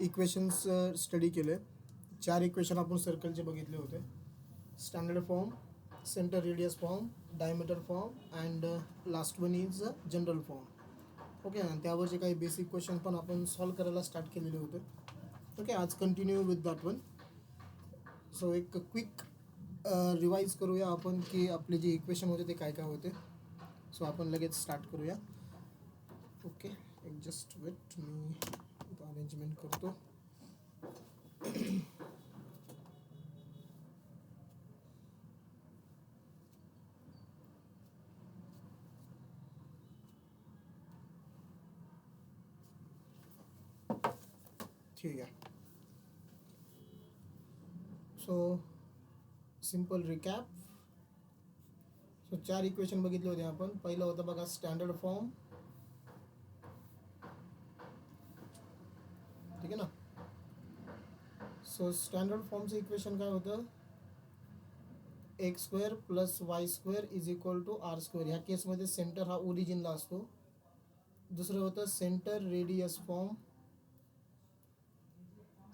Equations study केले. 4 equation आपण सर्कलचे बघितले होते. Standard form, centre radius form, diameter form and last one is general form. Okay, आणि त्यावरचे काही बेसिक क्वेश्चन पण आपण सॉल्व करायला स्टार्ट केलेले होते. ओके, आज continue with that one. So एक क्विक रिवाईज करूया आपण की आपले जे इक्वेशन होते ते काय काय होते. सो आपण लगेच स्टार्ट करूया. ओके, एक जस्ट वेट, मी अरेंजमेंट करतो. ठीक आहे. So simple recap. So 4 equation बघितले होते आपण. पहिलं होतं बघा स्टँडर्ड फॉर्म. ठीक आहे ना. सो स्टँडर्ड फॉर्मचं इक्वेशन काय होतं, X square plus Y square is equal to R square. ह्या केसमध्ये सेंटर हा ओरिजिनला असतो. दुसरं होतं centre radius form.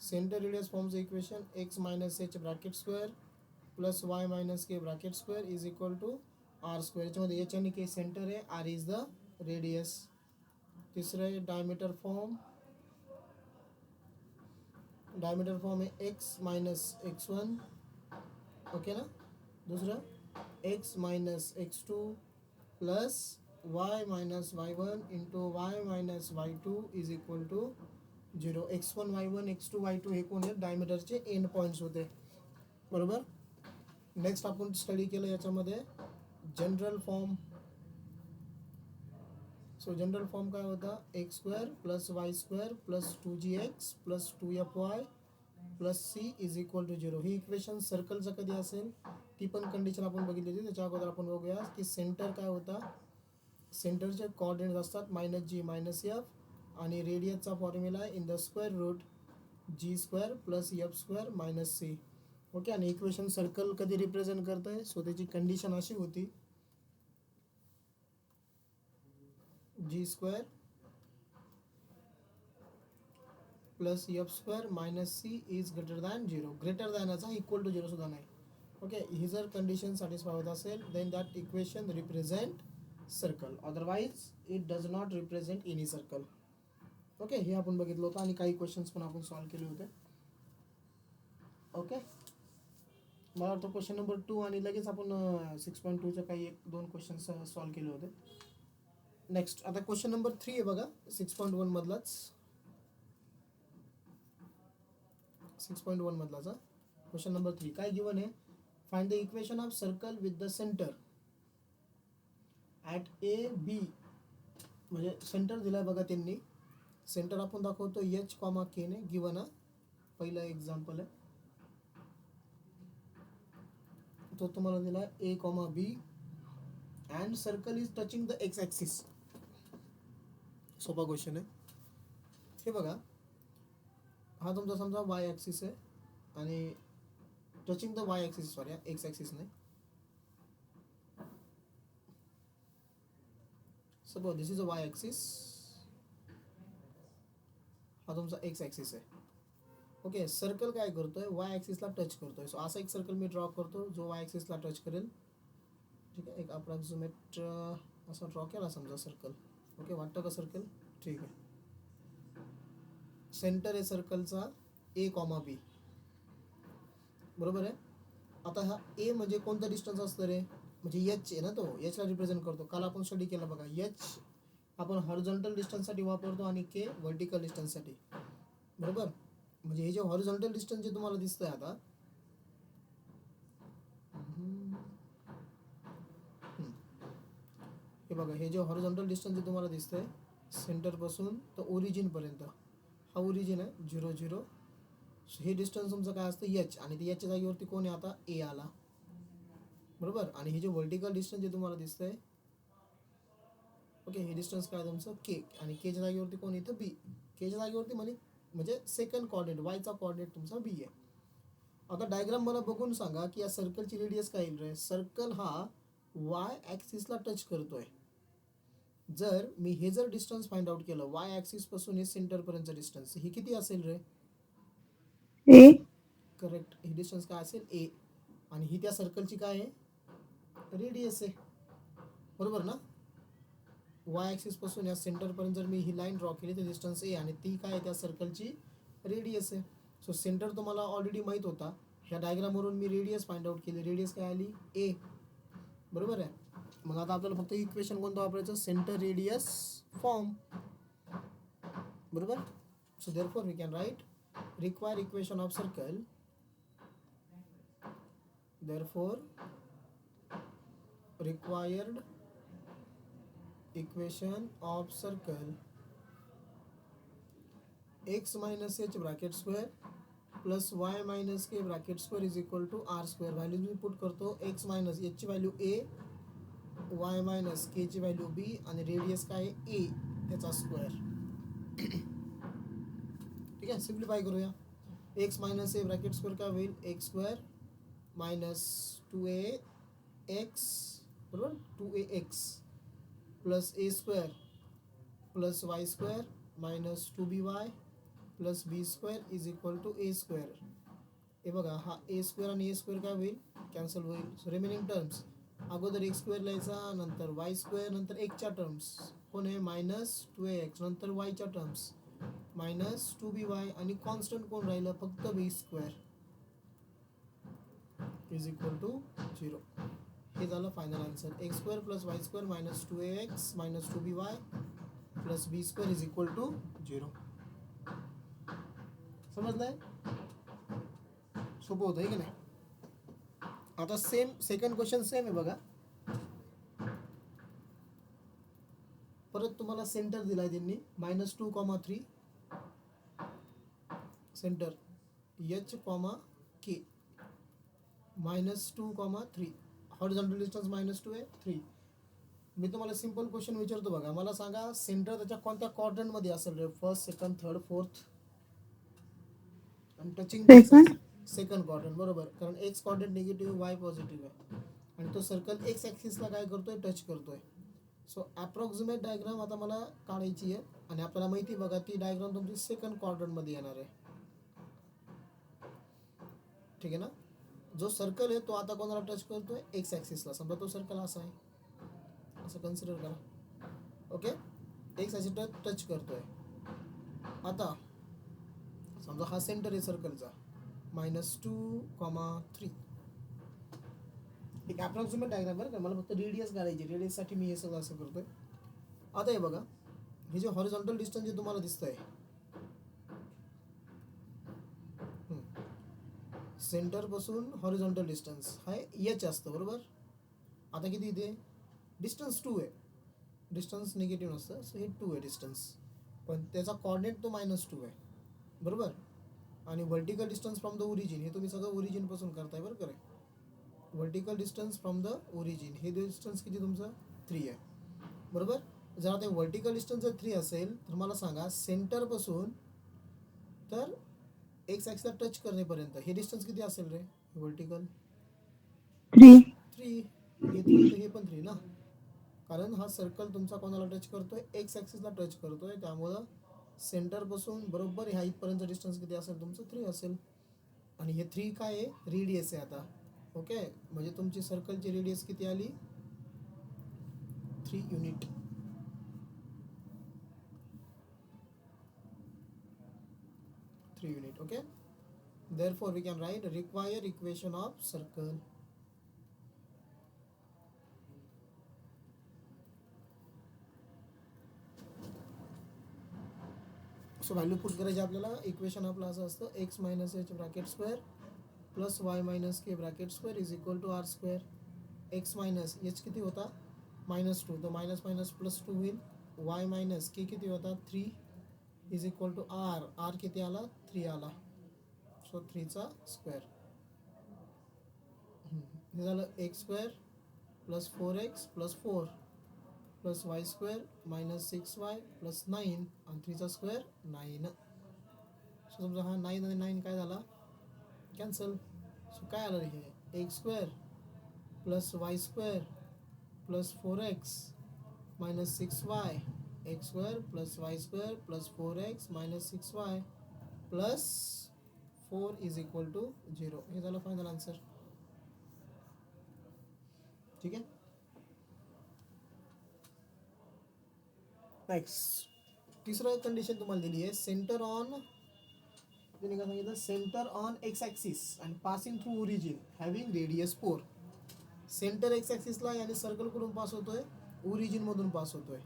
Centre radius फॉर्मचं equation X minus H bracket square plus Y minus K bracket square is equal to R square. याच्यामध्ये H आणि के सेंटर आहे, आर इज द रेडियस. तिसरं आहे डायमीटर फॉर्म. डायमीटर फॉर्म आहे X minus x one. Okay ना. दुसरं x minus x two plus Y minus Y one into Y minus Y two is equal to 0. X one Y one X two Y two हे कोण आहेत, डायमीटरचे end points होते. बरोबर. Next आपण study केलं याच्यामध्ये general form. So general form काय होता, X square plus Y square plus 2gx plus 2fy plus C is equal to 0. ही इक्वेशन सर्कलचं कधी असेल ती पण कंडिशन आपण बघितली होती. त्याच्या अगोदर आपण बघूया की सेंटर काय होता. सेंटरचे कॉर्डिनेट असतात मायनस जी मायनस एफ आणि रेडियसचा फॉर्म्युला आहे in the square root G square plus F square minus C. Okay, आणि इक्वेशन सर्कल कधी रिप्रेझेंट करत आहे. सो त्याची कंडिशन अशी होती, G square plus F square minus C is greater than 0. Greater दॅनचा इक्वल टू 0 सुद्धा नाही. ओके, ही जर कंडिशन सॅटिस्फाय होत असेल then that equation represent circle, otherwise it does not represent any circle. Okay, हे आपण बघितलं होतं आणि काही क्वेश्चन्स पण आपण सॉल्व केले होते. ओके, मला वाटतं क्वेश्चन नंबर 2 आणि लगेच आपण 6.2चे काही 1-2 क्वेश्चन्स सॉल्व केले होते. नेक्स्ट आता क्वेश्चन नंबर 3 आहे बघा 6.1 मधलाच. 6.1 मधलाचा क्वेश्चन नंबर 3 काय गिवन आहे, find the equation of circle with the centre at A B. म्हणजे सेंटर दिलाय बघा त्यांनी. सेंटर आपण दाखवतो एच कॉमा के ने. गिवन आहे, पहिलं एक्झाम्पल आहे तो तुम्हाला दिला A comma B and circle is touching the X axis. सोपा क्वेश्चन आहे. हे बघा, हा तुमचा समजा वाय ॲक्सिस आहे आणि touching the Y axis, sorry X axis नाही. Suppose this is a Y axis, हा तुमचा एक्स ॲक्सिस आहे. ओके, सर्कल काय करतोय, वाय ॲक्सिसला टच करतोय. सो असा एक सर्कल मी ड्रॉ करतो जो वाय ॲक्सिसला टच करेल. ठीक आहे, एक अप्रॉक्सिमेट असा ड्रॉ केला समजा सर्कल. ओके, वाटतं का सर्कल. ठीक आहे, सेंटर आहे सर्कलचा ए कॉमा बी. बरोबर आहे. आता हा ए म्हणजे कोणता डिस्टन्स असतं रे, म्हणजे एच आहे ना, तो एचला रिप्रेझेंट करतो. काल आपण स्टडी केला बघा, एच आपण हॉरिझॉन्टल डिस्टन्ससाठी वापरतो आणि के व्हर्टिकल डिस्टन्ससाठी. बरोबर. म्हणजे हे जे हॉरिझॉन्टल डिस्टन्स जे तुम्हाला दिसतंय आता, हे बघा, हे जे हॉरिझॉन्टल डिस्टन्स जे तुम्हाला दिसतंय सेंटरपासून तर ओरिजिनपर्यंत, हा ओरिजिन आहे 0 0. हे डिस्टन्स तुमचं काय असतं एच, आणि ते एचच्या जागेवरती कोण आहे आता, ए आला. बरोबर. आणि हे जे व्हर्टिकल डिस्टन्स जे तुम्हाला दिसतंय, ओके, हे डिस्टन्स काय तुमचं के, आणि केच्या जागेवरती कोण येतं बी. केच्या जागेवरती म्हणजे सेकंड कॉर्डिनेट वायचा कॉर्डिनेट तुमचा बी आहे. आता डायग्राम मला बघून सांगा की या सर्कलची रेडियस काय येईल रे. सर्कल हा वाय ॲक्सिसला टच करतोय. जर मी हे जर डिस्टन्स फाइंड आउट केलं वाय ॲक्सिस पासून हे सेंटरपर्यंतचं डिस्टन्स, हे किती असेल रे? ए. करेक्ट, ही डिस्टन्स काय असेल? ए. आणि ही त्या सर्कलची काय आहे? रेडियस आहे, बरोबर ना? वाय ॲक्सिस पासून या सेंटरपर्यंत जर मी ही लाईन ड्रॉ केली तर डिस्टन्स ए, आणि ती काय आहे? त्या सर्कलची रेडियस आहे. सो सेंटर तुम्हाला ऑलरेडी माहीत होता, ह्या डायग्रामवरून मी रेडियस फाइंड आउट केली. रेडियस काय आली? ए, बरोबर आहे. मग आता आपल्याला फक्त इक्वेशन कोणतं वापरायचं? सेंटर रेडियस फॉर्म, बरोबर. So therefore we can write require equation of circle, therefore required equation of circle x minus h bracket square plus y minus k bracket square is equal to r square. Value me put करतो. x minus h ची value a, y minus k ची value b, आणि radius काय आहे? a, त्याचा square. ठीक आहे, simplify करूया. x minus a bracket square काय होईल? एक्स स्क्वेअर मायनस 2ax, बरोबर, 2ax plus a square plus Y square minus 2by plus b square is equal to a square. हे बघा, हा ए स्क्वेअर आणि ए स्क्वेअर काय होईल? कॅन्सल होईल. सो रिमेनिंग टर्म्स, अगोदर एक्स स्क्वेअर लिहायचा, नंतर वाय स्क्वेअर, नंतर एक्सच्या टर्म्स कोण आहे? मायनस 2ax, नंतर वायच्या टर्म्स मायनस 2by, आणि कॉन्स्टंट कोण राहिलं? फक्त b square is equal to 0. हे झालं final answer. X square plus Y square minus 2ax minus 2by plus b square is equal to 0. समजलंय? सोपं होतं आहे की नाही? आता सेम सेकंड क्वेश्चन सेम आहे बघा. परत तुम्हाला सेंटर दिलाय त्यांनी -2,3 centre h, k -2,3. Horizontal distance -2 आहे, 3. मी तुम्हाला सिंपल क्वेश्चन विचारतो बघा. मला सांगा सेंटर त्याच्या कोणत्या क्वाड्रंटमध्ये असेल रे? फर्स्ट, सेकंड, थर्ड, फोर्थ, आणि टचिंग सेकंड क्वाड्रंट, बरोबर. कारण x quadrant negative, Y positive आहे, आणि तो सर्कल एक्स ॲक्सिसला काय करतोय? टच करतोय. सो ॲप्रॉक्सिमेट डायग्राम आता मला काढायची आहे, आणि आपल्याला माहिती बघा ती डायग्राम तुमची सेकंड क्वाड्रंटमध्ये येणार आहे. ठीक आहे ना? जो सर्कल आहे तो आता कोणाला टच करतोय? एक्स ॲक्सिसला. समजा तो सर्कल असा आहे, असं कन्सिडर करा. ओके, एक्स ॲक्सिस टच करतोय. आता समजा हा सेंटर आहे सर्कलचा -2,3. एक अप्रॉक्सिमेट डायग्राम बरं का, मला फक्त रेडियस काढायची. रेडियससाठी मी हे सगळं असं करतोय. आता हे बघा, हे जे हॉरिझॉन्टल डिस्टन्स जे तुम्हाला दिसतंय, सेंटरपासून हॉरिझॉन्टल डिस्टन्स हा एच असतं, बरोबर. आता किती इथे डिस्टन्स 2 आहे. डिस्टन्स निगेटिव्ह नसतं, सो हे 2 आहे डिस्टन्स, पण त्याचा कॉर्डिनेट तो -2 आहे, बरोबर. आणि vertical distance from the origin, हे तुम्ही सगळं ओरिजिनपासून करताय, बरं का. Vertical distance from the origin, हे डिस्टन्स किती तुमचं? 3 आहे, बरोबर. जर आता व्हर्टिकल डिस्टन्स जर 3 असेल तर मला सांगा सेंटरपासून तर एक्स ॲक्सिसला टच करण्यापर्यंत हे डिस्टन्स किती असेल रे? व्हर्टिकल 3. 3. हे 3 तर हे पण 3 ना, कारण हा सर्कल तुमचा कोणाला टच करतोय? एक्स ॲक्सिसला टच करतोय. त्यामुळं सेंटरपासून बरोबर ह्या इथपर्यंत डिस्टन्स किती असेल तुमचं? 3 असेल. आणि हे 3 काय आहे? रेडियस आहे. आता ओके, म्हणजे तुमची सर्कलची रेडियस किती आली? 3 unit. Okay, therefore we can write require equation of circle. So value put करायची आपल्याला. इक्वेशन आपलं असं असतं, x minus H bracket square plus Y minus K bracket square is equal to R square. X minus h किती होता? -2, तो minus minus plus 2 होईल. Y minus के किती होता? 3 is equal to R. R किती आला? 3 आला. सो 3चा स्क्वेअर. हे झालं X square plus 4x plus 4 plus Y square minus 6y plus 9, आणि 3चा स्क्वेअर 9. सो समजा हा 9 आणि 9 काय झाला? कॅन्सल. सो काय आलं हे? X square plus Y square plus 4x minus 6y x square plus Y square plus 4x minus 6y plus 4 is equal to 0. हे झालं फायनल आन्सर. ठीक आहे. नेक्स्ट तिसरं कंडिशन तुम्हाला दिली आहे. सेंटर ऑन तुम्ही काय सांगितलं, centre on X axis and passing through origin having radius 4. Centre X ॲक्सिसला याने सर्कल कडून पास होतोय, ओरिजिन मधून पास होतोय.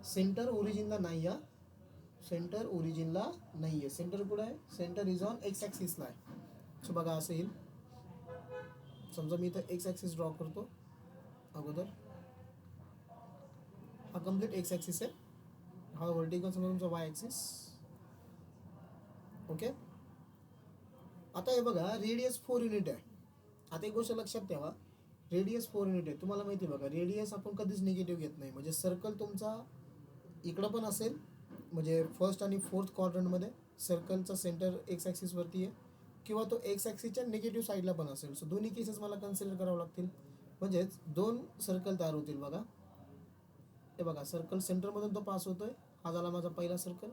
सेंटर ओरिजिनला नाही आहे, सेंटर ओरिजिनला नाही आहे. सेंटर कुठे आहे, सेंटर इज ऑन एक्स ॲक्सिसला आहे. सो बघा असं येईल. समजा मी इथं एक्स ॲक्सिस ड्रॉ करतो अगोदर. हा कम्प्लीट एक्स ॲक्सिस आहे, हा व्हर्टिकल समजा तुमचा वाय ॲक्सिस. ओके. आता हे बघा रेडियस 4 युनिट आहे. आता एक गोष्ट लक्षात ठेवा, रेडियस 4 युनिट आहे. तुम्हाला माहिती आहे बघा, रेडियस आपण कधीच निगेटिव्ह घेत नाही. म्हणजे सर्कल तुमचा इकडं पण असेल, म्हणजे फर्स्ट आणि फोर्थ क्वाड्रंटमध्ये सर्कलचा सेंटर एक्स ॲक्सिसवरती आहे, किंवा तो एक्स ॲक्सिसच्या निगेटिव्ह साईडला पण असेल. सो दोन्ही केसेस मला कन्सिडर करावं लागतील. म्हणजेच 2 सर्कल तयार होतील बघा. हे बघा सर्कल सेंटरमधून तो पास होतोय, हा झाला माझा पहिला सर्कल.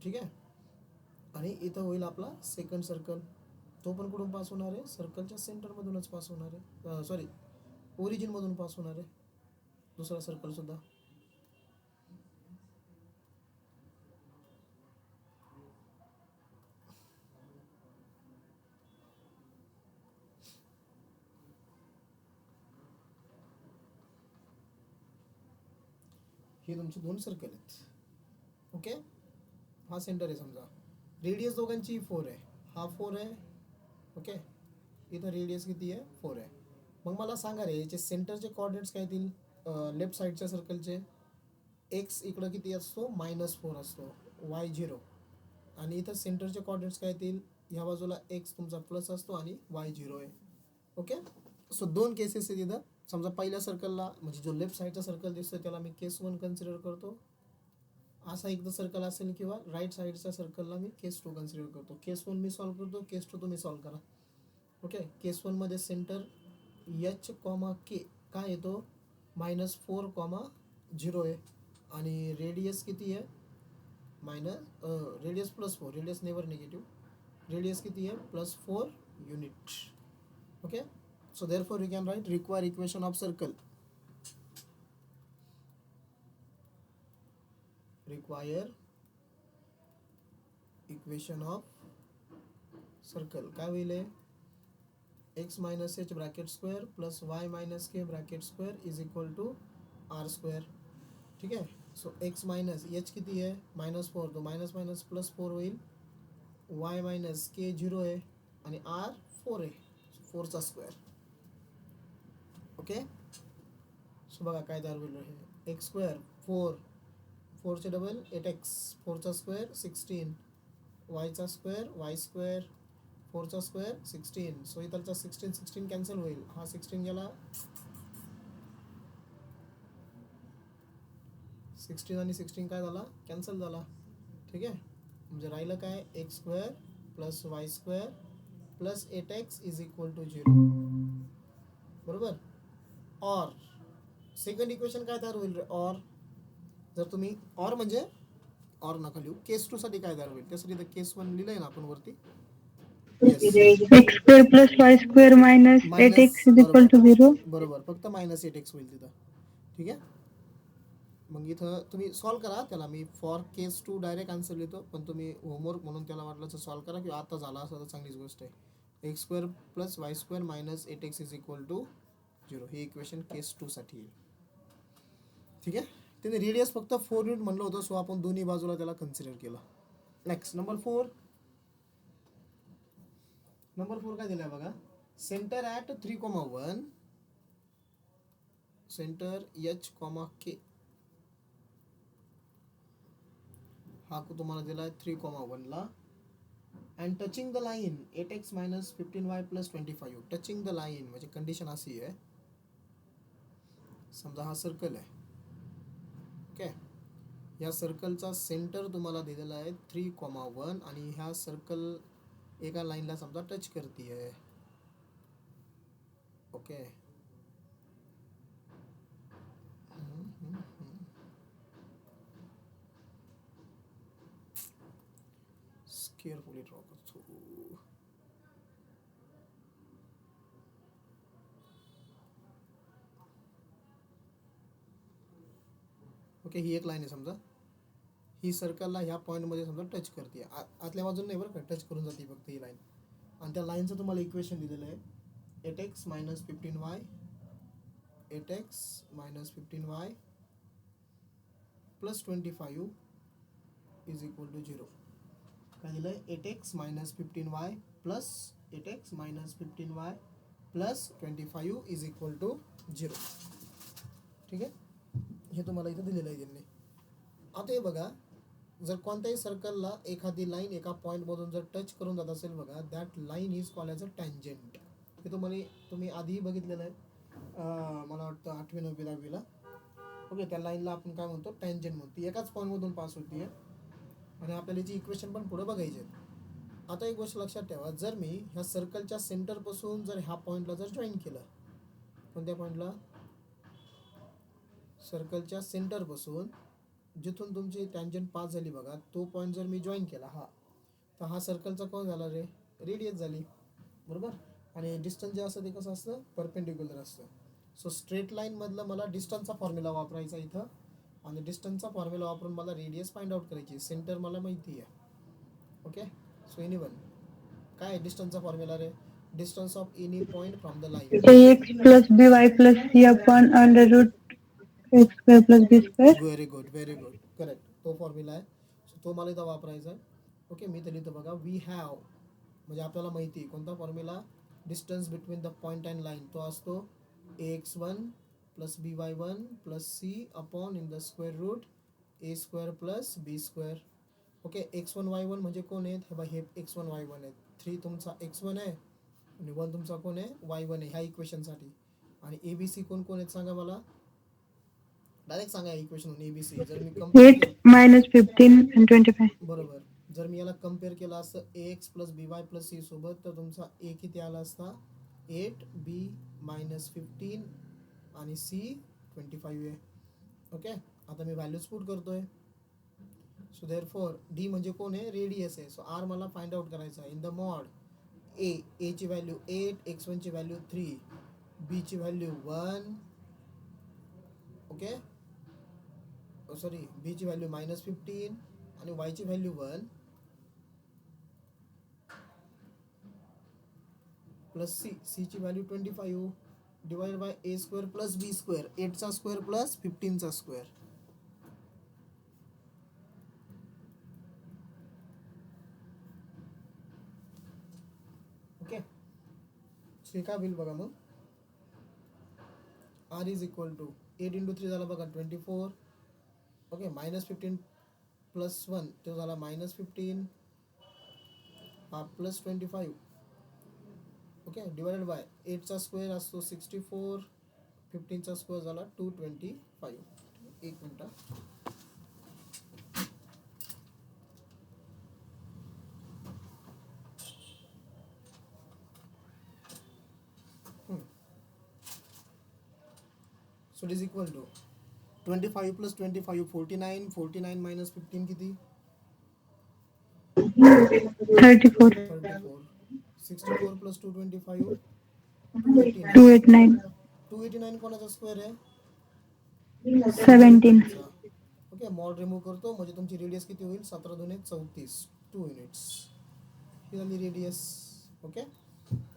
ठीक आहे. आणि इथं होईल आपला सेकंड सर्कल. तो पण कुठून पास होणार आहे, सर्कलच्या सेंटरमधूनच पास होणार आहे. सॉरी, ओरिजिनमधून पास होणार आहे दुसरा सर्कलसुद्धा. हे तुमचे 2 सर्कल आहेत. ओके. हा सेंटर आहे समजा. रेडियस दोघांची 4 आहे, हा 4 आहे. ओके. इथं रेडियस किती आहे, 4 आहे. मग मला सांगा रे, याचे सेंटरचे कॉर्डिनेट्स काय येतील. लेफ्ट साईडच्या सर्कलचे एक्स इकडं किती असतो, -4 असतो, वाय 0. आणि इथं सेंटरचे कॉर्डिनेट्स काय येतील, ह्या बाजूला एक्स तुमचा प्लस असतो आणि वाय 0 आहे. ओके. सो 2 केसेस आहेत इथं. समजा पहिल्या सर्कलला, म्हणजे जो लेफ्ट साईडचा सर्कल दिसतोय त्याला मी केस 1 कन्सिडर करतो. असा एकदा सर्कल असेल, किंवा राईट साईडच्या सर्कलला मी केस 2 कन्सिडर करतो. केस 1 मी सॉल्व्ह करतो, केस 2 तुम्ही सॉल्व्ह करा. ओके. केस 1 मध्ये सेंटर एच कॉमा के काय येतो, -4, 0 आहे. आणि रेडियस किती आहे, radius +4, radius never negative. Radius किती आहे, +4 unit. Okay. So therefore you can write require equation of circle. Require equation of circle काय होईल, x minus H bracket square plus Y minus K bracket square is equal to R square. ठीक आहे. So x minus h किती आहे, -4, तो minus minus +4 होईल. Y minus के 0 आहे आणि आर 4 आहे, 4चा स्क्वेअर. ओके. सो बघा काय तयार होईल, हे एक्स स्क्वेअर 4, 4चे डबल 8x, 4चा स्क्वेअर 16, वायचा स्क्वेअर वाय स्क्वेअर, 4चा स्क्वेअर 16. सो इथलचा 16 कॅन्सल होईल, हा 16 गेला, 16 आणि 16 काय झाला, कॅन्सल झाला. ठीक आहे. म्हणजे राहिलं काय, x square plus Y square plus 8x is equal to 0. बरोबर. ऑर सेकंड इक्वेशन काय तयार होईल, ऑर. जर तुम्ही ऑर म्हणजे ऑर नका लिहू, केस 2 साठी काय तयार होईल, त्यासाठी तर केस 1 लिहिलंय ना आपण वरती. x² + y² - 8x = 0. बरोबर, फक्त -8x होईल तिथं. ठीक आहे. मग इथं तुम्ही सॉल्व्ह करा त्याला. Me for case 2 direct answer लिहितो, पण तुम्ही होमवर्क म्हणून त्याला वाटलं तर सॉल्व्ह करा, किंवा आता झाला असं तर चांगलीच गोष्ट आहे. x² + y² - 8x is equal to 0. हे इक्वेशन केस 2 साठी येईल. ठीक आहे. त्याने रेडियस फक्त 4 युनिट म्हणलं होतं, सो आपण दोन्ही बाजूला त्याला कन्सिडर केलं. Next number 4. नंबर 4 काय दिलाय बघा, सेंटर ॲट 3,1, सेंटर एच के हा तुम्हाला दिला आहे 3,1 ला. And touching the line 8x - 15y + 25. Touching the line म्हणजे कंडिशन अशी आहे, समजा हा सर्कल आहे. ओके. या सर्कलचा सेंटर तुम्हाला दिलेला आहे 3,1, आणि ह्या सर्कल एका लाईनला समजा टच करते आहे. ओके. केअरफुली ड्रॉ करतो. ओके, ही एक लाईन आहे समजा. ही सर्कलला ह्या पॉईंटमध्ये समजा टच करते. आतल्या बाजून नाही बरं का, टच करून जाते फक्त ही लाईन. आणि त्या लाईनचं तुम्हाला इक्वेशन दिलेलं आहे 8x - 15y 8x - 15y + 25 is equal to 0. काय दिलं आहे? 8x - 15y + 8x - 15y + 25 is equal to 0. ठीक आहे, हे तुम्हाला इथं दिलेलं आहे त्यांनी. आता हे बघा, जर कोणत्याही सर्कलला एखादी लाईन एका पॉईंटमधून जर टच करून जात असेल बघा, that line is called as a tangent. हे तुम्ही आधीही बघितलेलं आहे, मला वाटतं 8वी 9वी 10वीला. ओके, त्या लाईनला आपण काय म्हणतो? टँजंट म्हणतो. ती एकाच पॉईंटमधून पास होती आहे आणि आपल्याला याची इक्वेशन पण पुढे बघायची आहे. आता एक गोष्ट लक्षात ठेवा, जर मी ह्या सर्कलच्या सेंटरपासून जर ह्या पॉईंटला जर जॉईन केलं, कोणत्या पॉईंटला? सर्कलच्या सेंटरपासून जिथून तुमची टँजंट पास झाली बघा, तो पॉईंट जर मी जॉईन केला तर हा सर्कलचा कोण झाला रे? रेडियस झाली, बरोबर. आणि डिस्टन्स जे असतं ते कसं असतं? परपेंडिक्युलर असतं. सो स्ट्रेट लाईनमधलं मला डिस्टन्सचा फॉर्म्युला वापरायचा इथं, आणि डिस्टन्सचा फॉर्म्युला वापरून मला रेडियस फाइंड आउट करायची. सेंटर मला माहिती आहे. ओके, सो एनीवन, काय डिस्टन्सचा फॉर्म्युला रे? Distance of any point from the line. ax + by + c upon √x² + b². Very good, very good, correct. तो फॉर्म्युला आहे. सो तो मला इथं वापरायचा आहे. ओके, मी तर लिहितो बघा, वी हॅव, म्हणजे आपल्याला माहिती आहे कोणता formula? Distance between the point and line. तो असतो ax1 + by1 + c upon in the square root a² + b². Okay, x1 y1 म्हणजे कोण आहेत? हे बघा, हे x1 y1 आहेत. 3 तुमचा x1 आहे आणि 1 तुमचा कोण आहे? y1 आहे ह्या इक्वेशनसाठी. आणि ABC कोण कोण आहेत सांगा मला, डायरेक्ट सांगा इक्वेशन ABC. जर मी कम्पेअर 8 केलं, - 15 and 25. बरोबर, जर मी याला कम्पेअर केलं असतं ax + by + c सोबत, तर तुमचा a किती आला असता? 8, b - 15 आणि c 25 आहे. ओके, आता मी व्हॅल्यूज पुट करतोय. सो देअरफॉर d म्हणजे कोण आहे? रेडियस आहे. सो r मला फाइंड आउट करायचा आहे. इन द मॉड a ची व्हॅल्यू 8, x1 ची व्हॅल्यू 3, b ची व्हॅल्यू 1, ओके, सॉरी, b ची व्हॅल्यू -15 आणि y ची व्हॅल्यू 1 प्लस c ची value 25 divide by a² + b². 8 चा स्क्वेअर प्लस 15 चा स्क्वेअर. ओके, हे काय होईल बघा मग, r इज इक्वल टू 8 × 3 झाला बघा 24. ओके, -15 + 1 तो झाला -15 हा + 25. ओके, डिवाइडेड बाय 8 चा स्क्वेअर असतो 64, 15 चा स्क्वेअर झाला 225. एक मिनटं, so it is equal to 25 + 25 49, 49 - 15 किती? 34. 34. 64 + 225 289. 289. 289 कोणाचा स्क्वेअर आहे? 17. चा. ओके, मॉड रिमूव्ह करतो म्हणजे तुमची रेडियस किती होईल? 17 × 2 = 34, 2 युनिट्स. ही झाली रेडियस. ओके,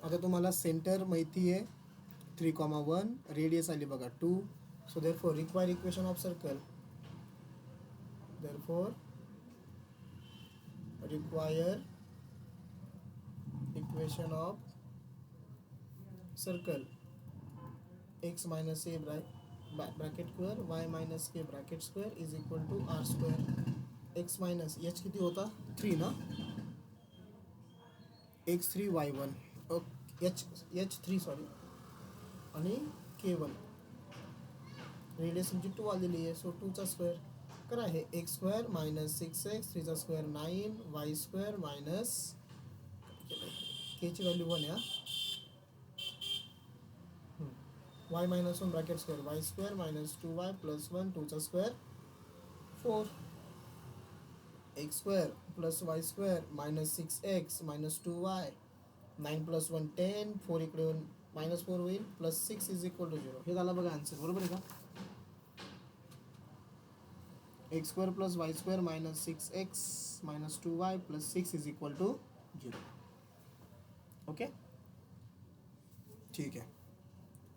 आता तुम्हाला सेंटर माहिती आहे 3,1, रेडियस आली बघा 2. So therefore require equation of circle, therefore require equation of circle x - a bracket square y - k bracket square is equal to r². x minus h किती होता? 3 ना, x3 y1 h3 सॉरी आणि k1. Radius तुमची 2 आलेली आहे. So 2 चा square करा. हे x² - 6x, 3 चा स्क्वेअर 9, y² k ची व्हॅल्यू 1 आहे. y - 1 bracket square y² - 2y + 1, 2 चा square 4. X square plus Y square minus 6x minus 2y 9 plus 1 10 4 इकडे मायनस 4 होईल प्लस 6 इज इक्वल टू 0. हे झालं बघा आन्सर. बरोबर आहे का? X square plus Y square minus 6x minus 2y plus 6 is equal to 0. Okay, ठीक आहे.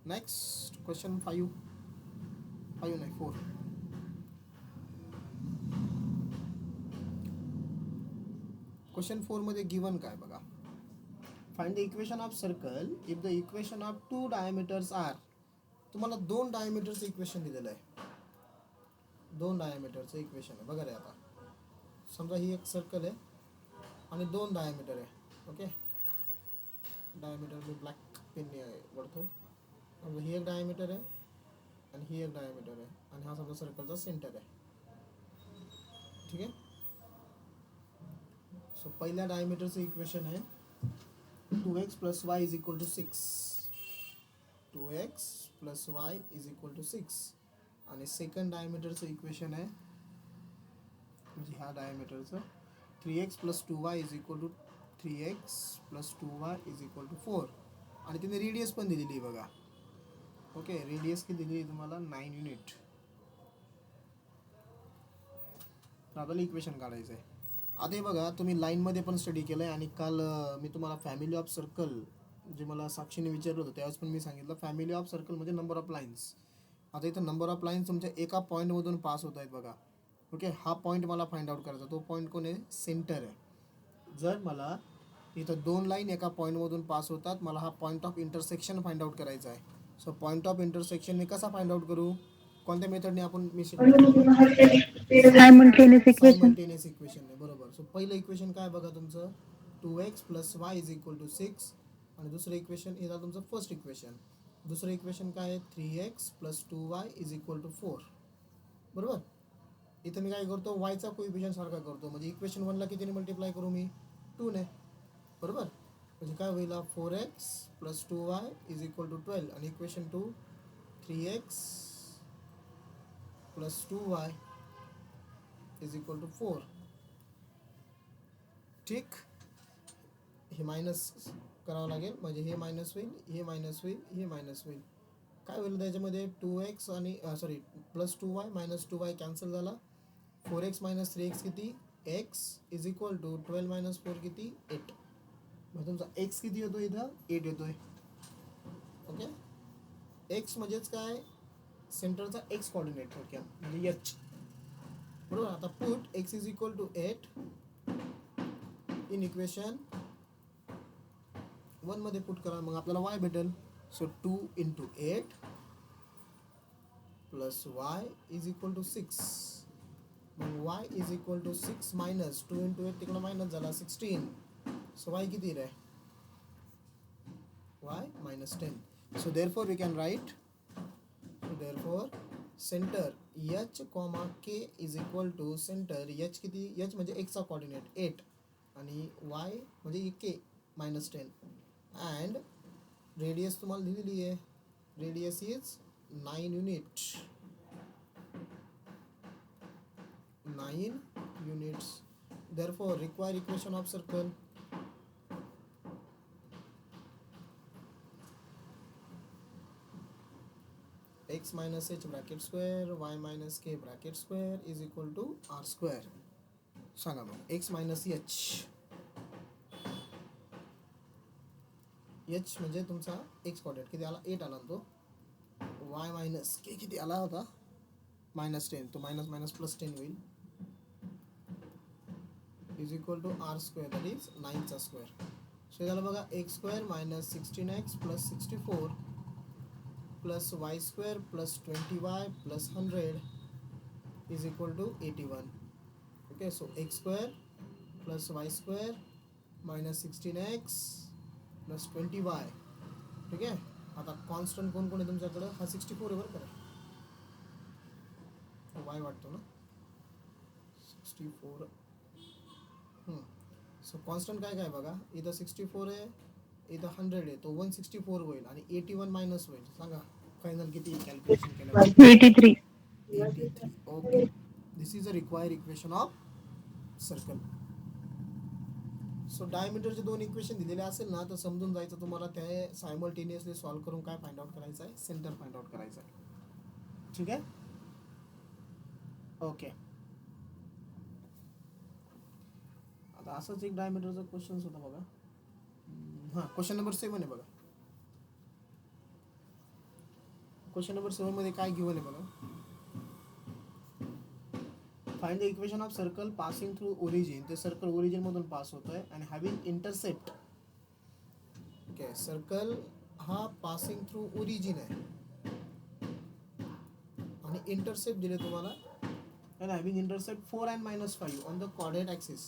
नेक्स्ट क्वेश्चन 5 नाही 4. क्वेश्चन 4 मध्ये गिवन काय बघा. Find the equation of circle if the equation of 2 diameters are. तुम्हाला 2 डायमीटरचं इक्वेशन दिलेलं आहे. 2 डायमीटरचं इक्वेशन आहे. बघा रे, आता समजा ही एक सर्कल आहे आणि 2 डायमीटर आहे. ओके, डायमीटर मी ब्लॅक पेनने वळतो. समजा ही एक डायमीटर आहे आणि ही एक डायमीटर आहे आणि हा समजा सर्कलचा सेंटर आहे. ठीक आहे. सो पहिल्या डायमीटरचं इक्वेशन आहे 2x plus y is equal to 6. 2x plus y is equal to 6. आणि सेकंड डायमीटरचं इक्वेशन आहे म्हणजे ह्या डायमीटरचं 3x plus 2y is equal to 3x plus 2y is equal to 4. आणि तिने रेडियस पण दिलेली आहे बघा. ओके, रेडियस किती दिली आहे तुम्हाला 9 युनिट. तर आपल्याला इक्वेशन काढायचं आहे. आता हे बघा, तुम्ही लाईनमध्ये पण स्टडी केलं आहे आणि काल मी तुम्हाला फॅमिली ऑफ सर्कल जे मला साक्षीने विचारलं होतं त्यावेळेस पण मी सांगितलं फॅमिली ऑफ सर्कल म्हणजे नंबर ऑफ लाईन्स. आता इथं नंबर ऑफ लाईन्स तुमच्या एका पॉईंटमधून पास होत आहेत बघा. ओके, हा पॉईंट मला फाइंड आउट करायचा. तो पॉईंट कोण आहे? सेंटर आहे. जर मला इथं 2 लाईन एका पॉईंटमधून पास होतात, मला हा point of intersection find out करायचा आहे. सो पॉईंट ऑफ इंटरसेक्शन मी कसा फाइंड आउट करू? कोणत्या मेथडने आपण सायमल्टेनियस इक्वेशन. सायमल्टेनियस इक्वेशन आहे. बरोबर. सो पहिलं इक्वेशन काय बघा तुमचं 2x plus y is equal to 6. आणि दुसरं इक्वेशन हे झालं तुमचं फर्स्ट इक्वेशन. दुसरं इक्वेशन काय आहे 3x plus 2y is equal to 4. बरोबर. इथं मी काय करतो वायचा कोइफिशियंट सारखा करतो म्हणजे इक्वेशन 1ला कितीने मल्टिप्लाय करू मी 2 ने. बरोबर. म्हणजे काय होईल 4x plus 2y is equal to 12. आणि equation 2 3x plus 2y is equal to 4. ठीक. हे मायनस करावं लागेल म्हणजे हे मायनस होईल, हे मायनस होईल, हे मायनस होईल. काय होईल त्याच्यामध्ये 2x आणि sorry plus 2y minus 2y cancel झाला. 4x मायनस 3x किती? x is equal to 12 minus 4 किती? 8. मग तुमचा x किती येतो इथं? 8 येतोय. ओके, x म्हणजेच काय? सेंटरचा x कोऑर्डिनेट थोडक्यात म्हणजे h. बरोबर. आता put x is equal to 8 in equation 1 मध्ये पुट करा, मग आपल्याला y भेटेल. So 2 into 8 plus y is equal to 6. मग y is equal to 6 minus 2 into 8 तिकडं मायनस झाला 16. सो y किती रे? y minus 10. So therefore we can write therefore centre h comma k is equal to centre h किती? h म्हणजे x चा coordinate 8 आणि y म्हणजे k मायनस 10. अँड रेडियस तुम्हाला दिलेली आहे. Radius is 9 unit. 9 units. Therefore require equation of circle x minus h bracket square y minus k bracket square is equal to r square. सांगा मग x minus h. h म्हणजे तुमचा x coordinate किती आला? 8 आला तो. y मायनस k किती आला होता? मायनस 10. तो मायनस मायनस प्लस 10 होईल is equal to r square that is 9चा स्क्वेअर. सो झालं बघा x square minus 16x plus 64 plus Y square plus 20y plus 100 is equal to 81. Okay, so X square plus Y square minus 16x plus 20y. ठीक आहे. आता constant कोण कोण आहे तुमच्याकडं? हा 64 आहे बरं का. वाय वाटतो ना 64. सो कॉन्स्टंट काय काय बघा, इथं 64 आहे, इथं 100 आहे, तो 164 होईल आणि 81 मायनस होईल. सांगा फायनल किती कॅल्क्युलेशन केलं? 83. 83. Okay, this is a required equation of circle. So डायमीटरचे दोन इक्वेशन दिलेले असेल ना तर समजून जायचं तुम्हाला ते सायमल्टेनियसली सॉल्व्ह करून काय फाइंड आउट करायचं आहे, सेंटर फाइंड आउट करायचं आहे. ठीक आहे, ओके. आता असंच एक डायमीटरचा क्वेश्चन होता बघा. हां, क्वेश्चन नंबर 7 आहे बघा. क्वेश्चन नंबर 7 मध्ये काय गिव्हन आहे बघा. Find the equation of circle passing through origin. ते सर्कल ओरिजिन मधून पास होत आहे आणि हॅविंग इंटरसेप्ट. ओके, सर्कल हा पासिंग थ्रू ओरिजिन आहे आणि इंटरसेप्ट दिले तुम्हाला आणि having intercept 4 and -5 on the coordinate axis.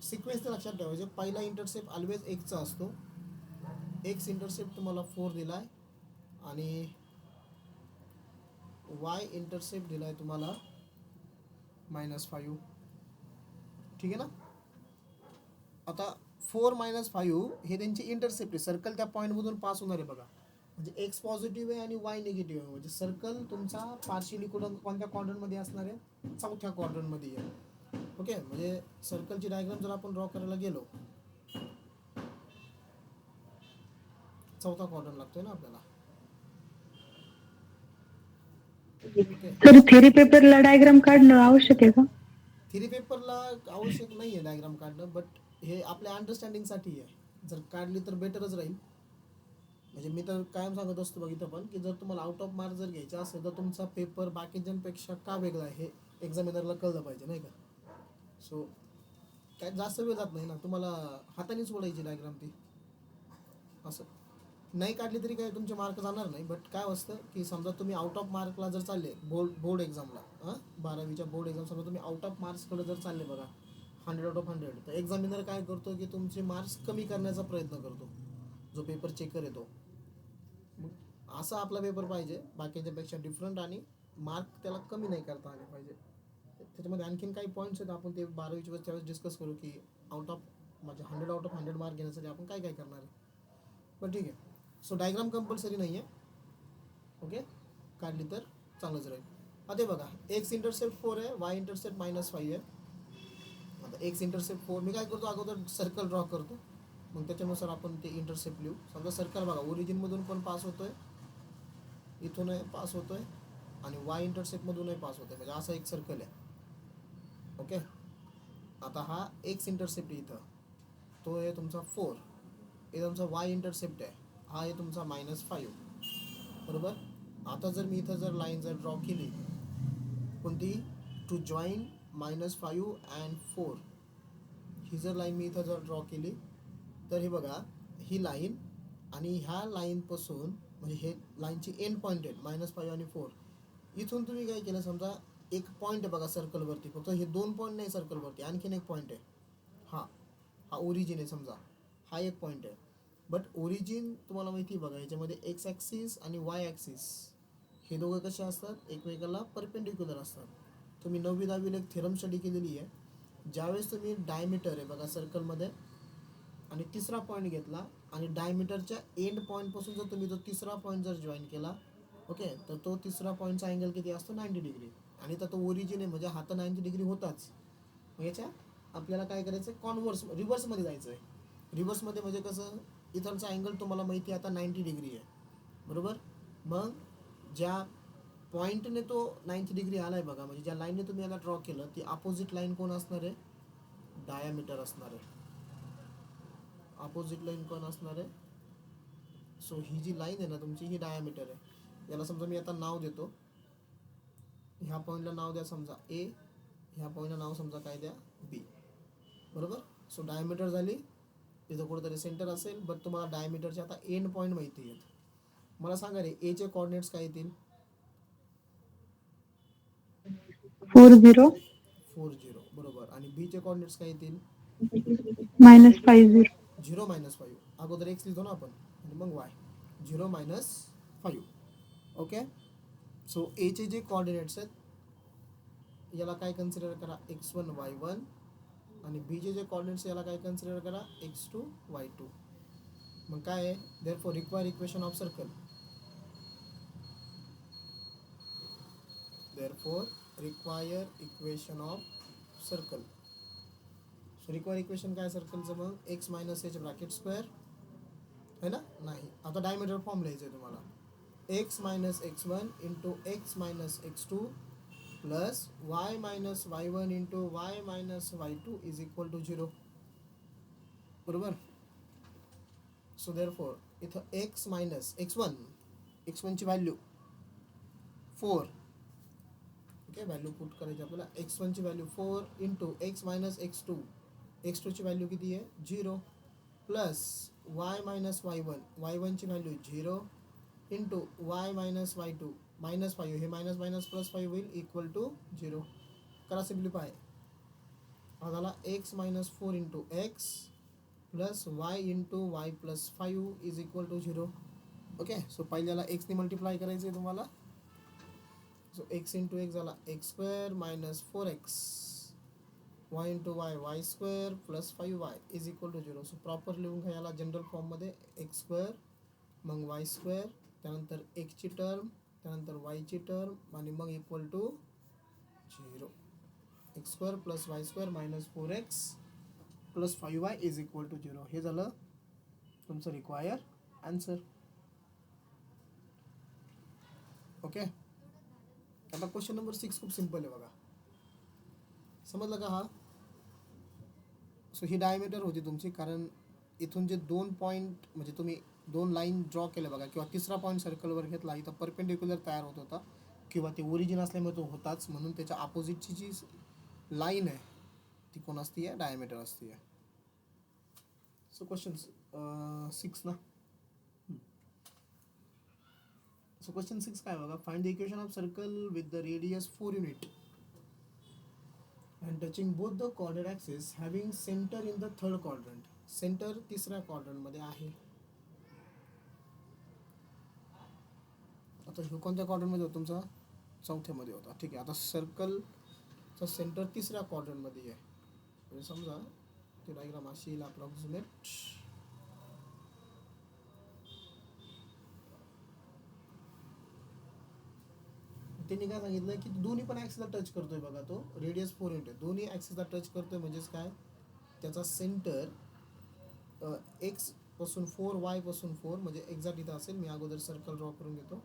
Sequence लक्षात ठेवायचे. पहिला इंटरसेप्ट ऑलवेज एक्सचा असतो. एक्स इंटरसेप्ट तुम्हाला 4 दिलाय आणि वाय इंटरसेप्ट दिलाय तुम्हाला -5. ठीक आहे ना. आता 4 -5 हे त्यांची इंटरसेप्ट आहे. सर्कल त्या पॉईंटमधून पास होणार आहे बघा. म्हणजे एक्स पॉझिटिव्ह आहे आणि वाय निगेटिव्ह आहे. म्हणजे सर्कल तुमचा पार्शियली कोणत्या क्वाड्रंटमध्ये असणार आहे, चौथ्या क्वाड्रंटमध्ये आहे. ओके, म्हणजे सर्कलची डायग्राम जर आपण ड्रॉ करायला गेलो, चौथा क्वाड्रंट लागतोय ना आपल्याला. तर थेरी पेपरला डायग्राम काढणं आवश्यक आहे का? थ्री पेपरला आवश्यक नाही आहे डायग्राम काढणं, बट हे आपल्या अंडरस्टँडिंगसाठी आहे. जर काढली तर बेटरच राहील. म्हणजे मी तर कायम सांगत असतो बघ इथं पण, की जर तुम्हाला आउट ऑफ मार्क जर घ्यायचा असेल तर तुमचा पेपर बाकीच्यांपेक्षा का वेगळा आहे हे एक्झामिनरला कळलं पाहिजे, नाही का. सो काय जास्त वेळ जात नाही ना, तुम्हाला हातानेच ओढायची डायग्राम ती. असं नाही काढली तरी काय तुमचे मार्क जाणार नाही. बट काय असतं की समजा तुम्ही आउट ऑफ मार्कला जर चालले बोर्ड एक्झामला, 12वीच्या बोर्ड एक्झाम, समजा तुम्ही आउट ऑफ मार्क्सकडे जर चालले बघा 100 out of 100, तर एक्झामिनर काय करतो की तुमचे मार्क्स कमी करण्याचा प्रयत्न करतो, जो पेपर चेकर येतो. मग असा आपला पेपर पाहिजे, बाकीच्यापेक्षा डिफरंट, आणि मार्क त्याला कमी नाही करता आले पाहिजे. त्याच्यामध्ये आणखीन काही पॉईंट्स आहेत, आपण ते 12वीच्या वेळेस डिस्कस करू की आउट ऑफ म्हणजे 100 out of 100 मार्क घेण्यासाठी आपण काय काय करणार आहे. पण ठीक आहे. सो डायग्राम कंपल्सरी नाही आहे. ओके, काढली तर चांगलंच राहील. आता बघा, एक्स इंटरसेप्ट 4 आहे, वाय इंटरसेप्ट -5 आहे. आता एक्स इंटरसेप्ट 4 मी काय करतो, अगोदर सर्कल ड्रॉ करतो, मग त्याच्यानुसार आपण ते इंटरसेप्ट लिहू. समजा सर्कल बघा ओरिजिनमधून पण पास होतोय, इथूनही पास होतोय आणि वाय इंटरसेप्टमधूनही पास होतोय, म्हणजे असा एक सर्कल आहे. ओके, आता हा एक्स इंटरसेप्ट इथं, तो आहे तुमचा 4, हे तुमचा वाय इंटरसेप्ट आहे, हा आहे तुमचा -5. बरोबर. आता जर मी इथं जर लाईन जर ड्रॉ केली कोणती, टू जॉईन -5 and 4, ही जर लाईन मी इथं जर ड्रॉ केली तर हे बघा, ही लाईन आणि ह्या लाईनपासून म्हणजे हे लाईनची एंड पॉईंट आहे -5 आणि 4. इथून तुम्ही काय केलं, समजा एक पॉईंट आहे बघा सर्कलवरती, फक्त हे 2 पॉईंट नाही सर्कलवरती, आणखीन एक पॉईंट आहे. हा ओरिजिन आहे समजा, हा एक पॉईंट आहे. बट ओरिजिन तुम्हाला माहिती आहे बघा, याच्यामध्ये एक्स ॲक्सिस आणि वाय ॲक्सिस हे दोघं कसे असतात, एकमेकाला परपेंडिक्युलर असतात. तुम्ही 9वी 10वीला एक थेरम स्टडी केलेली आहे. ज्यावेळेस तुम्ही डायमीटर आहे बघा सर्कलमध्ये आणि तिसरा पॉईंट घेतला आणि डायमीटरच्या एंड पॉईंटपासून जर तुम्ही तो तिसरा पॉईंट जर जॉईन केला, ओके, तर तो तिसरा पॉईंटचा अँगल किती असतो, 90 डिग्री. आणि तर तो ओरिजिन आहे म्हणजे हा तर 90 डिग्री होताच. मग याच्या आपल्याला काय करायचं आहे, रिव्हर्समध्ये जायचं आहे. रिव्हर्समध्ये म्हणजे कसं, इथलचा अँगल तुम्हाला माहिती आहे आता 90 डिग्री आहे, बरोबर. मग ज्या पॉईंटने तो 90 डिग्री आला आहे बघा, म्हणजे ज्या लाईनने तुम्ही याला ड्रॉ केलं ती अपोजिट लाईन कोण असणार आहे, डायामीटर असणार आहे. अपोजिट लाईन कोण असणार आहे. सो ही जी लाईन आहे ना तुमची, ही डायामीटर आहे. याला समजा मी आता नाव देतो, ह्या पॉईंटला नाव द्या समजा ए, ह्या पॉईंटला नाव समजा काय द्या, बी. बरोबर. सो डायमीटर झाली, तिथं कुठेतरी सेंटर असेल, बट तुम्हाला डायमीटरचे आता एंड पॉईंट माहिती आहेत. मला सांगा रे, एचे कॉर्डिनेट्स काय येतील, 40 40, बरोबर. आणि बीचे कॉर्डिनेट्स काय येतील, -50. 0 -5. अगोदर एक्स लिहितो ना आपण, आणि मग वाय, 0 -5. ओके. सो एचे जे कॉर्डिनेट्स आहेत याला काय कन्सिडर करा, x1 y1, आणि बीचे जे कॉर्डिनेट्स याला काय कन्सिडर करा, x2 y2. मग काय आहे, therefore require equation of circle, therefore require equation of circle. So require equation काय सर्कलचं मग x minus H bracket square है ना. नाही, आता डायमीटर फॉर्म लिहायचं आहे तुम्हाला. X minus x one into x minus x two plus Y minus Y one into Y minus Y two is equal to 0. बरोबर. सो देअरफॉर इथं x minus x वनची व्हॅल्यू 4. ओके, व्हॅल्यू पुट करायची आपल्याला. X वनची value 4 into x minus X टूची value किती आहे 0 plus Y minus Y वनची value 0 into Y minus Y two -5. हे मायनस मायनस +5 होईल इक्वल टू 0. करा सिम्प्लिफाय. हा झाला X minus 4 into X plus Y into Y plus 5 is equal to 0. Okay, so पहिल्याला एक्सने मल्टिप्लाय करायचं आहे तुम्हाला. सो एक्स इंटू एक्स झाला X square minus 4x Y into Y square plus 5y is equal to 0. So proper लिहून घ्या याला general फॉर्ममध्ये. एक्स स्क्वेअर मग वाय स्क्वेअर त्यानंतर एक्सची टर्म त्यानंतर वायची टर्म आणि मग equal to 0. X square plus Y square minus 4x plus 5y is equal to 0. हे झालं तुमचं रिक्वायर आन्सर. ओके, आता क्वेश्चन नंबर 6 खूप सिम्पल आहे बघा. समजलं का हा. सो ही डायमीटर होती तुमची, कारण इथून जे 2 पॉईंट म्हणजे तुम्ही 2 लाईन ड्रॉ केलं बघा किंवा तिसरा पॉईंट सर्कलवर घेतला, इथं परपेंडिक्युलर तयार होत होता किंवा ते ओरिजिन असल्यामुळे तो होताच, म्हणून त्याच्या अपोजिटची जी लाईन आहे ती कोण असती आहे डायमीटर असती आहे. सो क्वेश्चन 6 ना. सो क्वेश्चन 6 काय बघा. Find the equation of circle with the radius 4 unit and touching both the coordinate axis having center in the third quadrant. Centre तिसऱ्या क्वाड्रंटमध्ये आहे. आता हे कोणत्या क्वाड्रंटमध्ये होता तुमचा चौथ्यामध्ये होता. ठीक आहे, आता सर्कलचा सेंटर तिसऱ्या क्वाड्रंटमध्ये आहे. म्हणजे समजा ते डायग्राम अशी येईल अप्रॉक्सिमेट. त्यांनी काय सांगितलं की दोन्ही पण ॲक्सिसला टच करतोय बघा. तो रेडियस 4 युनिट आहे, दोन्ही ॲक्सिसला टच करतोय. म्हणजेच काय, त्याचा सेंटर एक्स पासून 4 वाय पासून 4 म्हणजे एक्झॅक्ट इथं असेल. मी अगोदर सर्कल ड्रॉ करून घेतो.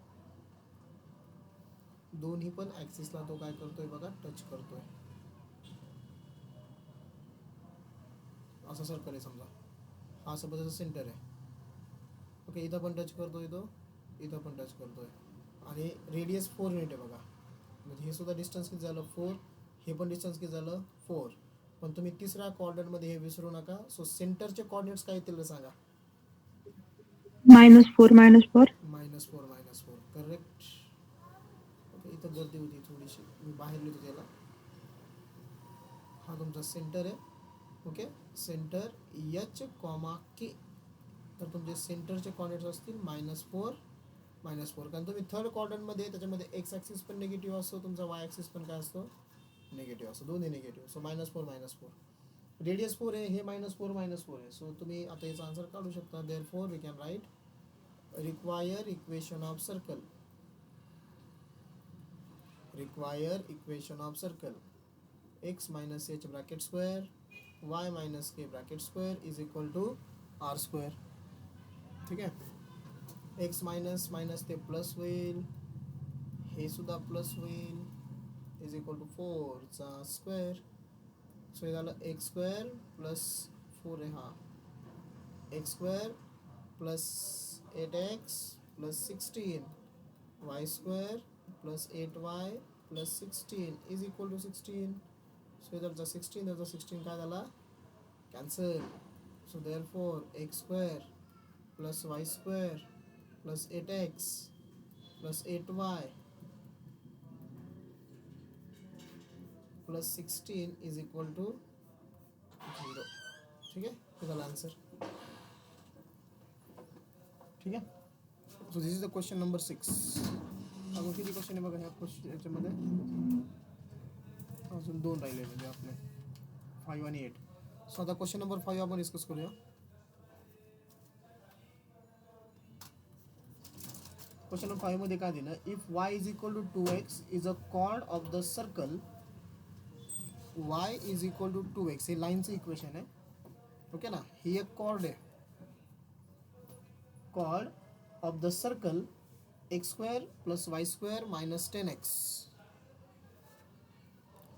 दोन्ही पण ॲक्सिसला तो काय करतोय बघा, टच करतोय. असं सर्कल आहे समजा, हा सपोज सेंटर आहे. ओके, इथं पण टच करतोय तो, इथं पण टच करतोय आणि रेडियस 4 युनिट आहे बघा. म्हणजे हे सुद्धा डिस्टन्स किती झालं 4, हे पण डिस्टन्स किती झालं 4. पण तुम्ही तिसऱ्या कॉर्डिनेटमध्ये हे विसरू नका. सो सेंटरचे कॉर्डिनेट्स काय येतील सांगा. -4 -4 करेक्ट. ओके, इथं गर्दी होती थोडीशी, मी बाहेर लिहितो त्याला. हा तुमचा सेंटर आहे. ओके, सेंटर एच कॉमा के. तर तुमचे सेंटरचे कॉर्डिनेट्स असतील -4 कारण तुम्ही थर्ड क्वाड्रंटमध्ये त्याच्यामध्ये एक्स ॲक्सिस पण निगेटिव्ह असतो, तुमचा वाय ॲक्सिस पण काय असतो निगेटिव्ह असतो, दोन्ही निगेटिव्ह. सो -4 रेडियस 4 आहे, हे -4 आहे. सो तुम्ही आता याचा आन्सर काढू शकता. Therefore we can write require equation of circle. X minus H bracket square Y minus K bracket square is equal to R square. ठीक आहे, एक्स मायनस मायनस ते प्लस होईल, हे सुद्धा प्लस होईल, इज इक्वल टू 4चा square. So हे झालं एक्स स्क्वेअर प्लस 4 आहे हा, X square plus 8x plus 16 Y square plus 8y plus 16 is equal to 16. So इधरचा 16 काय झाला cancel. So therefore x square plus Y square plus 8x plus 8y plus 16 is equal to 0. ठीक आहे, हे झालं answer. ठीक आहे, so this is the question number 6. अजून किती क्वेश्चन आहे बघा ह्या क्वेश्चन याच्यामध्ये. अजून 2 राहिले म्हणजे आपले 5 आणि 8. सो आता क्वेश्चन नंबर 5 आपण डिस्कस करूया. क्वेश्चन नंबर 5 मध्ये काय दिलं, if y is equal to 2x is a chord of the circle y is equal to 2x, हे लाईनचं इक्वेशन आहे. ओके ना. ही एक कॉर्ड आहे, chord of the circle x square plus Y square minus 10x.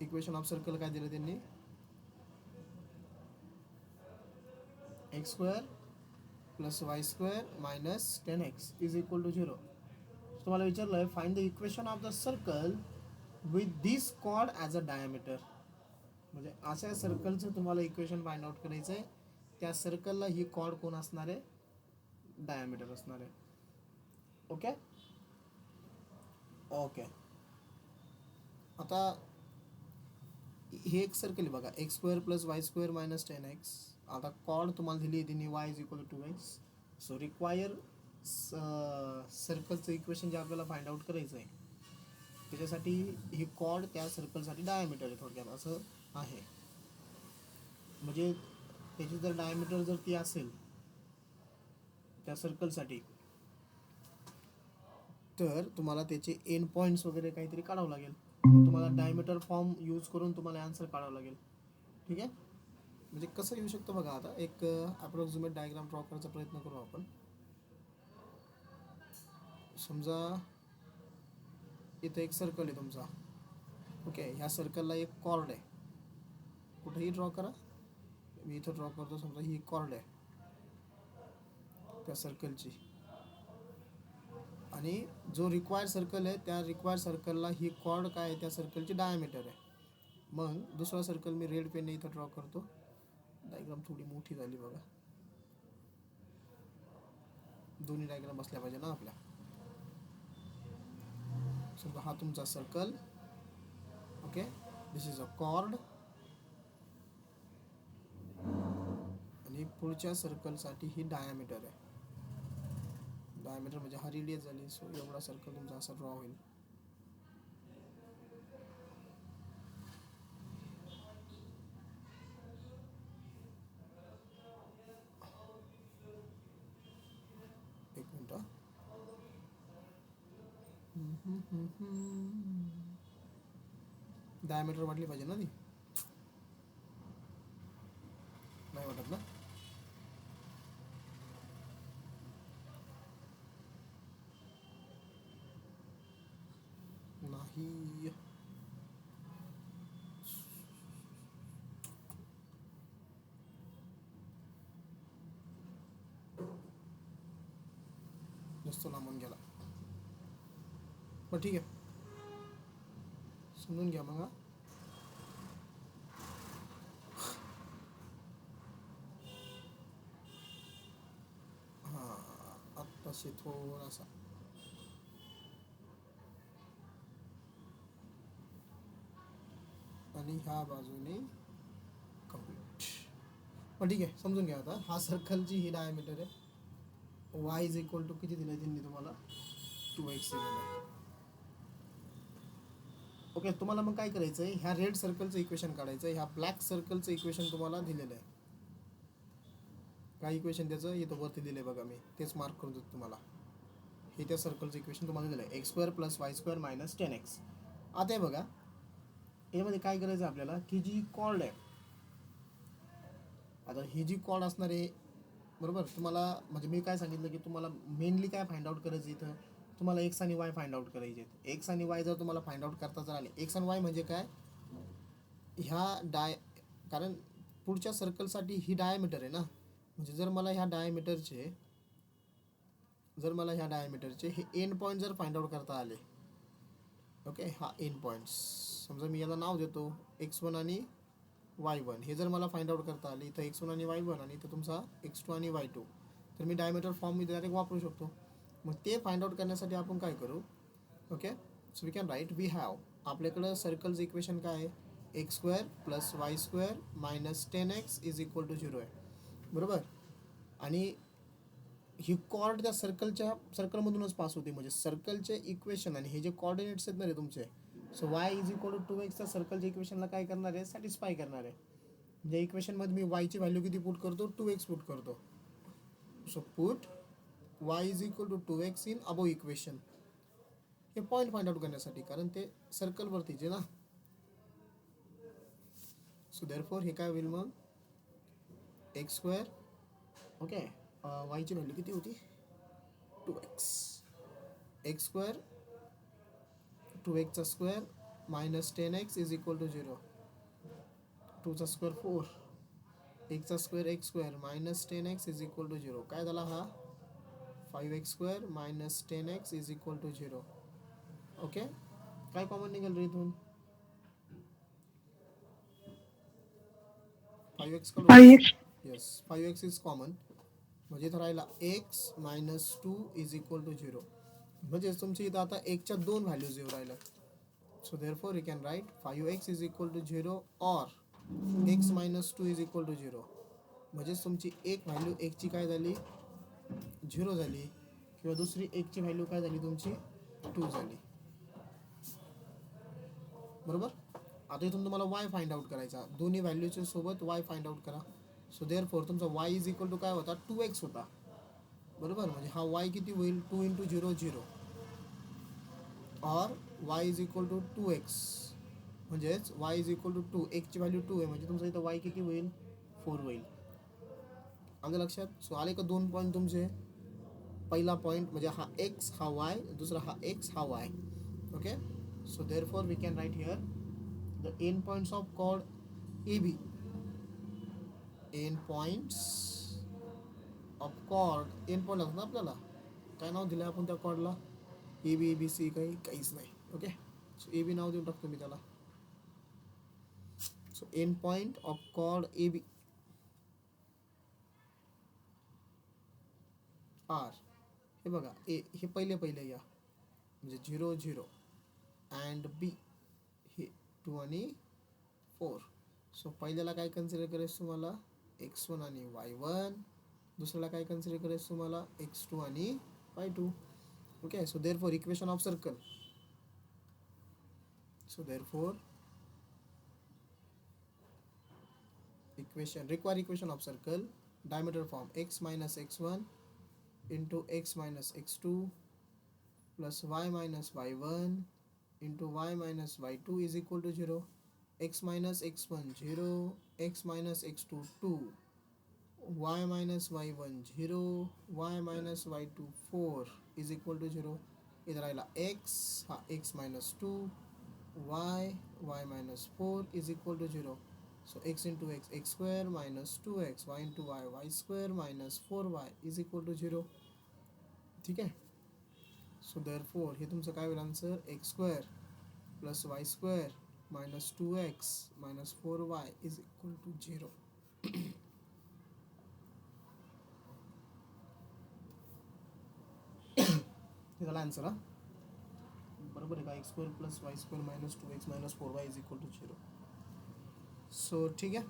Equation of circle काय दिलं त्यांनी, x square plus Y square minus 10x is equal to 0. तुम्हाला विचारलं आहे find the equation of the circle with this chord as a diameter. म्हणजे अशा सर्कलचं तुम्हाला equation find out करायचं आहे, त्या सर्कलला ही कॉर्ड कोण असणार आहे, डायमीटर असणार आहे. Okay okay. आता हे एक सर्कल आहे बघा, X square plus Y square minus 10x. आता कॉर्ड तुम्हाला दिली आहे तिने Y is equal to 2x. So require सर्कलचं इक्वेशन जे आपल्याला फाइंड आउट करायचं आहे, त्याच्यासाठी ही कॉर्ड त्या सर्कलसाठी डायमीटर आहे थोडक्यात असं आहे. म्हणजे त्याची जर डायमीटर जर ती असेल त्या सर्कलसाठी, तर तुम्हाला त्याचे एंड पॉईंट्स वगैरे काहीतरी काढावं लागेल. तुम्हाला डायमीटर फॉर्म यूज करून तुम्हाला आन्सर काढावं लागेल. ठीक आहे. म्हणजे कसं येऊ शकतं बघा, आता एक अप्रॉक्सिमेट डायग्राम ड्रॉ करायचा प्रयत्न करू आपण. समजा इथं एक सर्कल आहे तुमचा. ओके, ह्या सर्कलला एक कॉर्ड आहे, कुठेही ड्रॉ करा, मी इथं ड्रॉ करतो. समजा ही कॉर्ड आहे त्या सर्कलची, आणि जो रिक्वायर्ड सर्कल आहे त्या रिक्वायर्ड सर्कलला ही कॉर्ड काय आहे, त्या सर्कलची डायमीटर आहे. मग दुसरा सर्कल मी रेड पेनने इथं ड्रॉ करतो. डायग्राम थोडी मोठी झाली बघा, दोन्ही डायग्राम बसल्या पाहिजे ना आपल्या. समजा हा तुमचा circle. Okay, this is a cord, आणि पुढच्या सर्कलसाठी ही डायमीटर आहे. डायमीटर म्हणजे हा रेडियस झाली. सो एवढा सर्कल तुमचा असा ड्रॉ होईल. एक मिनिट, डायमीटर वाटली पाहिजे ना ती, नाही वाटत ना. नाही, जास्त लांबून गेला. पण ठीक आहे, समजून घ्या मग. हां, आत्ताशी थोडासा आणि ह्या बाजूने कम्प्लीट. पण ठीक आहे, समजून घ्या. आता हा सर्कलची ही डायमीटर आहे. वाय इज इक्वल टू किती दिलं आहे त्यांनी तुम्हाला, 2x दिलेलं आहे. ओके, तुम्हाला मग काय करायचं आहे, ह्या रेड सर्कलचं इक्वेशन काढायचं आहे. ह्या ब्लॅक सर्कलचं इक्वेशन तुम्हाला दिलेलं आहे. काय इक्वेशन त्याचं इथं वरती दिलं आहे बघा, मी तेच मार्क करून देतो तुम्हाला. हे त्या सर्कलचं इक्वेशन तुम्हाला दिलं आहे, x square plus Y square minus 10x. आता हे बघा, यामध्ये काय करायचं आपल्याला, की जी कॉर्ड आहे, आता ही जी कॉर्ड असणार आहे बरोबर, तुम्हाला म्हणजे मी काय सांगितलं की तुम्हाला मेनली काय फाइंड आउट करायचं, इथं तुम्हाला एक्स आणि वाय फाइंड आउट करायचे आहेत. एक्स आणि वाय जर तुम्हाला फाइंड आउट करता जर आले, एक्स आणि वाय म्हणजे काय, ह्या कारण पुढच्या सर्कलसाठी ही डायमीटर आहे ना. म्हणजे जर मला ह्या डायमीटरचे हे एंड पॉईंट जर फाइंड आउट करता आले, ओके, हा एंड पॉईंट्स समजा मी याला नाव देतो x1 आणि y1. हे जर मला फाइंड आउट करता आले, इथं x1 आणि y1 आणि इथं तुमचा x2 आणि y2, तर मी डायमीटर फॉर्म मी डायरेक्ट वापरू शकतो. मग ते फाइंड आउट करण्यासाठी आपण काय करू, okay, so we can write, we have, आपल्याकडं सर्कलचं इक्वेशन काय आहे, x square plus Y square minus 10x is equal to 0 आहे बरोबर. आणि ही कॉर्ड त्या सर्कलमधूनच पास होते. म्हणजे सर्कलचे इक्वेशन आणि हे जे कॉर्डिनेट्स आहेत ना रे तुमचे, so y is equal to 2x त्या सर्कलच्या इक्वेशनला काय करणार आहे, सॅटिस्फाय करणार आहे. म्हणजे इक्वेशनमध्ये मी वायची व्हॅल्यू किती पुट करतो, 2x पुट करतो. So put y is equal to 2x in above equation. हे पॉईंट फाइंड आउट करण्यासाठी, कारण ते सर्कलवरतीच आहे ना. सो देअरफॉर हे काय होईल मग एक्स स्क्वेअर. ओके, वायची व्हॅल्यू किती होती 2x. X square 2x square minus 10x is equal to 0. 2चा स्क्वेअर 4, एक्सचा square x square minus 10x is equal to 0. काय झाला हा 5x square minus 10x is equal to 0. Okay, काय common निघेल रे इथून 5x काढू. 5x. Yes 5x is common, म्हणजे इथं राहिला x minus 2 is equal to 0. म्हणजेच तुमची इथं आता एकच्या दोन व्हॅल्यूज येऊ राहिल्या. So therefore you can write 5x is equal to 0 or x minus 2 is equal to 0. म्हणजेच तुमची एक व्हॅल्यू एकची काय झाली 0 झाली, किंवा दुसरी एकची व्हॅल्यू काय झाली तुमची 2 झाली. बरोबर. आता इथून तुम्हाला y फाइंड आउट करायचा, दोन्ही व्हॅल्यूच्या सोबत y फाइंड आउट करा. सो देअरफॉर तुमचा y इज इक्वल टू काय होता 2x होता. बरोबर, म्हणजे हा y किती होईल 2 इंटू 0 0 और y is equal to 2x. म्हणजेच y इज इक्वल टू 2, एकची व्हॅल्यू 2 आहे, म्हणजे तुमचा इथं y किती होईल 4 होईल. आलं लक्षात. सो आले का दोन पॉईंट तुमचे. पहिला पॉईंट म्हणजे हा x हा y, दुसरा हा x हा y. Okay, so therefore we can write here the end points of chord AB. End points of chord, end point ना आपल्याला काय नाव दिलं आपण त्या कॉर्डला AB ABC काहीच नाही. ओके, सो AB नाव देऊन टाकतो मी त्याला. So end point of chord AB are. हे बघा ए हे पहिले या, म्हणजे 0 0 अँड बी हे 2 आणि 4. सो पहिल्याला काय कन्सिडर करायचं तुम्हाला x1 आणि y1, दुसऱ्याला काय कन्सिडर करायचं तुम्हाला x2 आणि y2. Okay, so therefore equation of circle. So therefore required equation of circle diameter form x minus x1 into x minus x2 plus y minus y1 into y minus y2 is equal to 0. X minus x1 0, x minus x2 2, y minus y1 0, y minus y2 4 is equal to 0. इधर आएगा x हा x minus 2, y minus 4 is equal to 0. So x into x, x square minus 2x, y into y, y square minus 4y is equal to 0. ठीक आहे. So therefore हे तुमचं काय होईल answer x square plus y square minus 2x minus 4y is equal to 0. हे झाला answer हा. बरोबर आहे का x square plus y square minus 2x minus 4y is equal to 0. So ठीक आहे.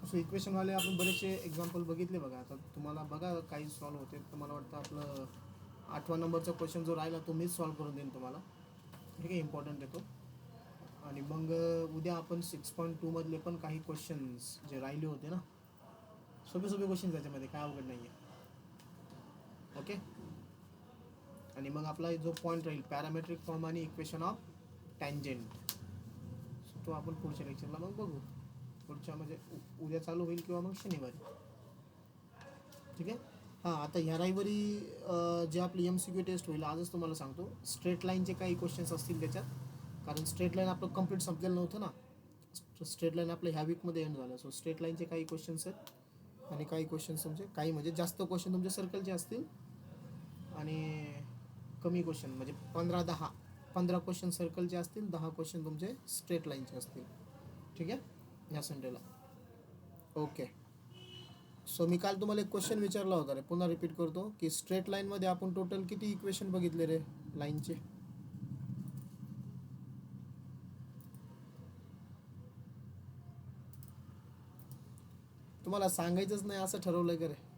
सो इक्वेशनवाले आपण बरेचसे एक्झाम्पल बघितले बघा. आता तुम्हाला बघा काही सॉल्व होते तर मला वाटतं आपलं 8वा नंबरचा क्वेश्चन जो राहिला तो मीच सॉल्व करून देईन तुम्हाला. ठीक आहे, इम्पॉर्टंट आहे तो. आणि मग उद्या आपण 6.2 मधले पण काही क्वेश्चन्स जे राहिले होते ना, सोपे क्वेश्चन त्याच्यामध्ये काय अवघड नाही आहे. ओके, आणि मग आपला जो पॉईंट राहील पॅरामेट्रिक फॉर्म आणि इक्वेशन ऑफ टँजेंट, तो आपण पुढच्या लेक्चरला मग बघू. पुढच्या म्हणजे उद्या चालू होईल किंवा मग शनिवारी. ठीक आहे. हां, आता ह्या रविवारी जे आपली MCQ टेस्ट होईल आजच तुम्हाला सांगतो. स्ट्रेट लाईनचे काही क्वेश्चन्स असतील त्याच्यात, कारण स्ट्रेट लाईन आपलं कंप्लीट संपलेलं नव्हतं ना. स्ट्रेट लाईन आपलं ह्या वीकमध्ये एंड झालं. सो स्ट्रेट लाईनचे काही क्वेश्चन्स आहेत आणि काही क्वेश्चन्स तुमचे काही म्हणजे जास्त क्वेश्चन तुमचे सर्कलचे असतील आणि कमी क्वेश्चन म्हणजे 15 क्वेश्चन सर्कलचे असतील, 10 क्वेश्चन तुमचे स्ट्रेट लाईनचे असतील. ठीक आहे, या संडेला. ओके, सो मी काल तुम्हाला एक क्वेश्चन विचारला होता रे, पुन्हा रिपीट करतो की स्ट्रेट लाईनमध्ये आपण टोटल किती इक्वेशन बघितले रे लाईनचे. तुम्हाला सांगायचंच नाही असं ठरवलंय का रे.